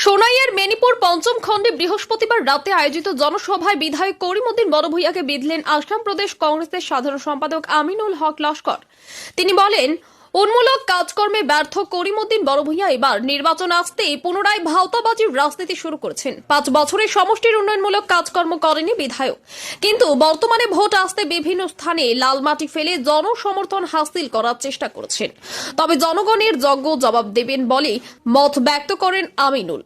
সোনাইয়ের মেনিপুর পঞ্চম খণ্ডে বৃহস্পতিবার রাতে আয়োজিত জনসভায় বিধায়ক করিমউদ্দিন বড়ভূঁইয়াকে বিঁধলেন আসাম প্রদেশ কংগ্রেসের সাধারণ সম্পাদক আমিনুল হক লস্কর। তিনি বলেন, উন্মূলক কাজকর্মে ব্যর্থ করিমউদ্দিন বড়ভূঁইয়া এবার নির্বাচন আসতেই পুনরায় ভাওতাবাজির রাজনীতি শুরু করেছেন। 5 বছরে সমষ্টির উন্নয়নমূলক কাজকর্ম করেনি বিধায়ক, কিন্তু বর্তমানে ভোট আসতে বিভিন্ন স্থানে লাল মাটি ফেলে জনসমর্থন হাসিল করার চেষ্টা করছেন। তবে জনগণের যোগ্য জবাব দেবেন বলে মত ব্যক্ত করেন আমিনুল।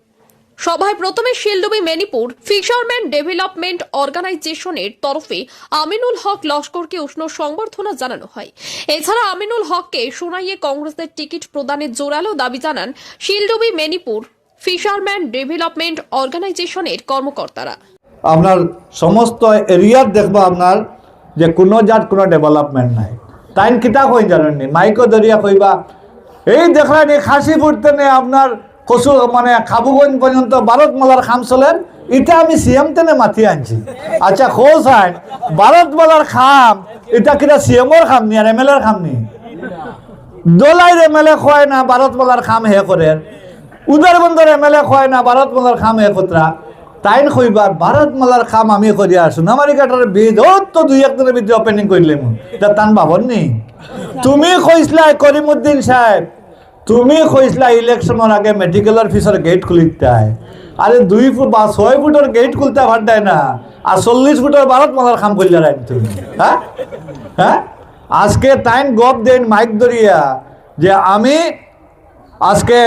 সভায় প্রথমে শিলডুবি মেনিপুর ফিশারম্যান ডেভেলপমেন্ট অর্গানাইজেশনের তরফে আমিনুল হক লস্করকে উষ্ণ সংবর্ধনা জানানো হয়। এছাড়া আমিনুল হককে সোনাইয়ে কংগ্রেসের টিকিট প্রদানের জোরালো দাবি জানান শিলডুবি মেনিপুর ফিশারম্যান ডেভেলপমেন্ট অর্গানাইজেশনের কর্মকর্তারা। আপনার সমস্ত এরিয়ার দেখবা আপনার যে কোনো জাত কোনো ডেভেলপমেন্ট নাই। তাইন কিতা কই জানেননি, মাইকো দরিয়া কইবা এই দেখলেন এই খাসি ফুটতে নেই আপনার কচু মানে খাবুগঞ্জ পর্যন্ত ভারতমালার খাম চলেন। এটা আমি সিএম তেনে মাতি আনছি। আচ্ছা খোঁজ আইন ভারতমালার খাম এটা কিনা সিএমর খাম নি আর এমএলএর খাম নি? দোলাইর এমএলএ খোয় না ভারতমালার খাম হে করেন, উদারবন্দর এমএলএ খোয় না ভারতমালার খাম হে কতরা। তাইন কইবার ভারতমালার খাম আমি করি আসুন আমার কাটার বীজ ও তো 2-1 দিনের ভিতরে ওপেনিং করলে এটা টান ভাবন নি। তুমি কইসলা করিমউদ্দিন সাহেব, তুমি কইসলা ইলেকশনের আগে মেডিকেলের ফিসের গেট খুলিতে আরে 2 ফুট বা 6 ফুটের গেট খুলতে পারতাই না, আর 40 ফুটের ভারতমালার খাম করলে রাখ তুমি। হ্যাঁ হ্যাঁ আজকে তাইন গপ দেন মাইক ধরিয়া যে আমি আজকে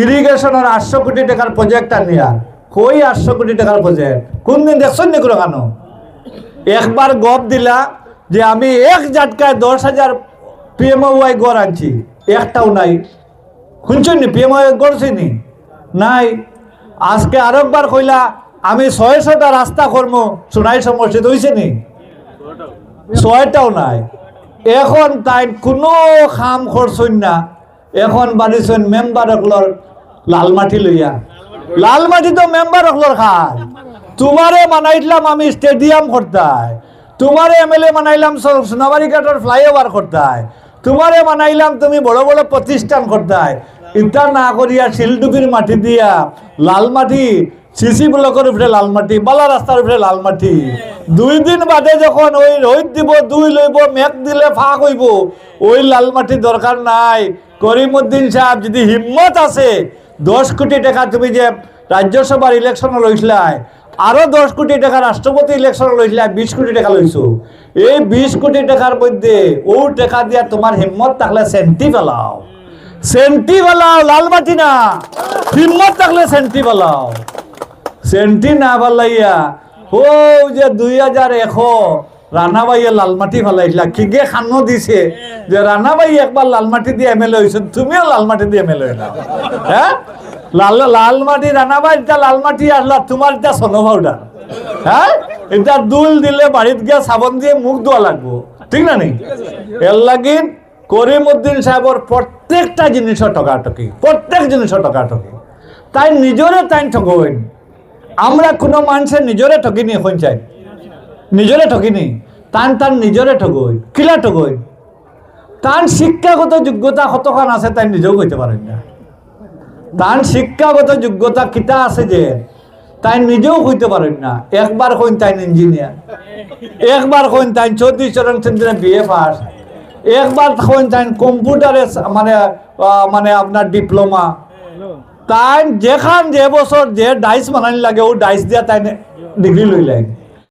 ইরিগেশনের 800 কোটি টাকার প্রজেক্ট আনিয়া। কই 800 কোটি টাকার প্রজেক্ট কোন দিন দেখছেন নি কোনো কেন? একবার গপ দিলা যে আমি এক ঝাটকায় 10,000 পিএমওয়াই গড় আনছি, একটাও নাই। শুনছেন নি পিএমওয়াই গড়ছি নাই? আজকে আরেকবার কইলা আমি 600টা রাস্তা করবো সোনাই সমষ্টিতে, হয়েছে নি? 6টাও নাই। এখন তাই কোনো খাম করছেন না। এখন বাড়িছেন মেম্বার অকলর লালমাটি লইয়া। লালমাটি তো মেম্বার অকলর খায়। তোমারে মানাইলাম আমি স্টেডিয়াম করতাই, তোমারে এমএলএ মানাইলাম সোনাবাড়ি ঘাটের ফ্লাইওভার করতাই, তোমারে মানাইলাম তুমি বড় বড় প্রতিষ্ঠান করতাই। ইটা না করিয়া শিলডুবির মাটি দিয়া লাল মাটি, সিসি ব্লকের উপরে লাল মাটি, বালা রাস্তার উপরে লাল মাটি। 2 দিন বাদে যখন ওই রোদ দিব, 2 লইব, মেঘ দিলে ফাঁক হইব, ওই লাল মাটি দরকার নাই। করিমউদ্দিন সাহেব যদি হিম্মত আছে 10 কোটি টাকা তুমি যে রাজ্যসভার ইলেকশন লইছিলাই, আরো 10 কোটি টাকা রাষ্ট্রপতি ইলেকশন লইছিলাই, 20 কোটি টাকা লইছো। এই 20 কোটি টাকার মধ্যে ও টাকা দিয়া তোমার হিম্মত থাকলে সেন্টি ফেলাও, সেন্টি ফেলাও, লাল মাটি না। হিম্মত থাকলে সেন্টি ফেলাও, সেন্টি না ফেলাইয়া ও যে 2001 রানাবাইয়ে লালমাটি ফেলাইছিলা, কিগে খানো দিছে যে রানাবাই একবার লালমাটি দিয়ে এমএলএ হয়েছে, তুমিও লালমাটি দিয়ে এমএলএ হইলাম। হ্যাঁ লালমাটি রানাবাই এটা লালমাটি আসলা, তোমার এটা সোনো পাউডার। হ্যাঁ এটা দুল দিলে বাড়িত গিয়া সাবন দিয়ে মুখ ধোয়া লাগবো, ঠিক না? নেই এর লাগিন করিমউদ্দিন সাহেবর প্রত্যেকটা জিনিসের টকাটকি, প্রত্যেক জিনিসের টকাটকি। তাই নিজরে তাই ঠকইন। আমরা কোনো মানুষের নিজরে ঠকিনি, এখন চাই নিজরে ঠকিনি, তান নিজরে ঠকই। কিলা ঠকই? তান শিক্ষাগত যোগ্যতা কতখান আছে তাই নিজেও কইতে পারেন না। তান শিক্ষাগত যোগ্যতা কিতা আছে যে তাই নিজেও কইতে পারেন না। একবার কইন তাই ইঞ্জিনিয়ার, একবার কইন তাই 34 চরণ চন্দ্রের বিএ পাস, একবার কইন তাই কম্পিউটারে মানে আপনার ডিপ্লোমা। তাই যেখান যে বছর যে ডাইস বানানি লাগে ও ডাইস দিয়া তাই ডিগ্রি লইলেন।